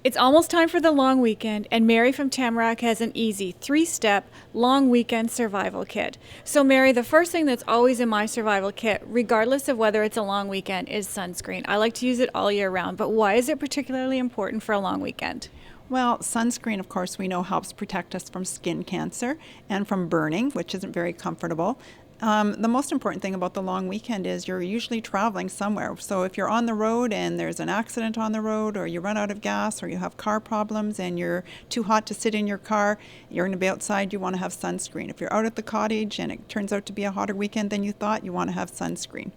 It's almost time for the long weekend, and Mary from Tamarack has an easy 3-step long weekend survival kit. So, Mary, the first thing that's always in my survival kit, regardless of whether it's a long weekend, is sunscreen. I like to use it all year round, but why is it particularly important for a long weekend? Well, sunscreen, of course, we know helps protect us from skin cancer and from burning, which isn't very comfortable. The most important thing about the long weekend is you're usually traveling somewhere. So if you're on the road and there's an accident on the road, or you run out of gas, or you have car problems and you're too hot to sit in your car, you're going to be outside, you want to have sunscreen. If you're out at the cottage and it turns out to be a hotter weekend than you thought, you want to have sunscreen.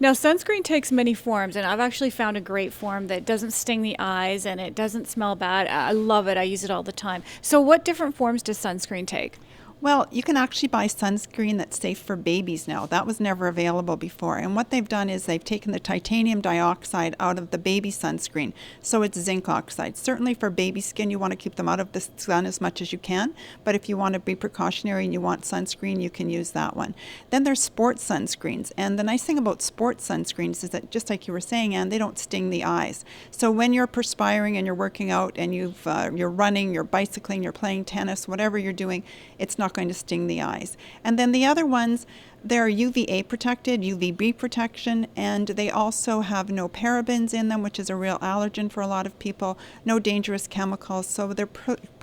Now, sunscreen takes many forms, and I've actually found a great form that doesn't sting the eyes and it doesn't smell bad. I love it. I use it all the time. So, what different forms does sunscreen take? Well, you can actually buy sunscreen that's safe for babies now. That was never available before. And what they've done is they've taken the titanium dioxide out of the baby sunscreen. So it's zinc oxide. Certainly for baby skin, you want to keep them out of the sun as much as you can. But if you want to be precautionary and you want sunscreen, you can use that one. Then there's sports sunscreens. And the nice thing about sports sunscreens is that, just like you were saying, Anne, they don't sting the eyes. So when you're perspiring and you're working out and you're running, you're bicycling, you're playing tennis, whatever you're doing, it's not going to sting the eyes. And then the other ones, they're UVA protected, UVB protection, and they also have no parabens in them, which is a real allergen for a lot of people, no dangerous chemicals, so they're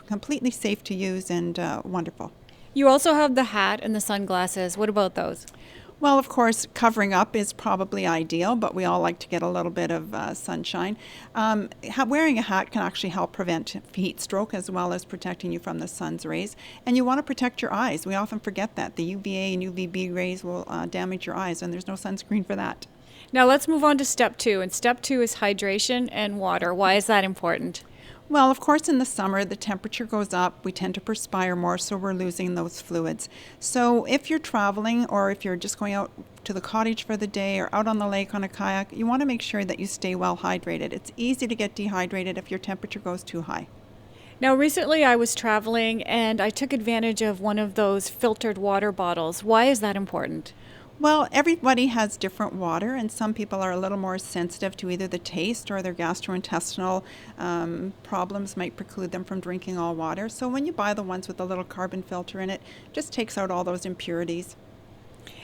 completely safe to use and wonderful. You also have the hat and the sunglasses. What about those? Well, of course, covering up is probably ideal, but we all like to get a little bit of sunshine. Wearing a hat can actually help prevent heat stroke as well as protecting you from the sun's rays. And you want to protect your eyes. We often forget that. The UVA and UVB rays will damage your eyes, and there's no sunscreen for that. Now, let's move on to step 2. And step 2 is hydration and water. Why is that important? Well, of course, in the summer, the temperature goes up. We tend to perspire more, so we're losing those fluids. So if you're traveling or if you're just going out to the cottage for the day or out on the lake on a kayak, you want to make sure that you stay well hydrated. It's easy to get dehydrated if your temperature goes too high. Now, recently I was traveling and I took advantage of one of those filtered water bottles. Why is that important? Well, everybody has different water, and some people are a little more sensitive to either the taste or their gastrointestinal problems might preclude them from drinking all water. So when you buy the ones with the little carbon filter in it, just takes out all those impurities.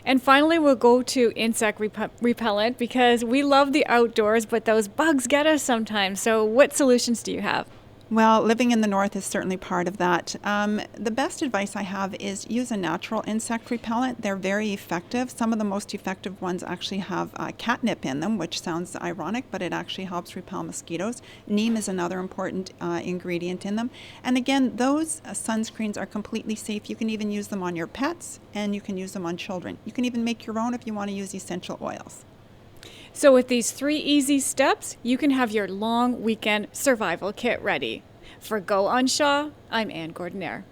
And finally, we'll go to insect repellent because we love the outdoors, but those bugs get us sometimes. So what solutions do you have? Well, living in the north is certainly part of that. The best advice I have is use a natural insect repellent. They're very effective. Some of the most effective ones actually have catnip in them, which sounds ironic, but it actually helps repel mosquitoes. Neem is another important ingredient in them. And again, those sunscreens are completely safe. You can even use them on your pets, and you can use them on children. You can even make your own if you want to use essential oils. So with these 3 easy steps, you can have your long weekend survival kit ready. For Go on Shaw, I'm Ann Gordonere.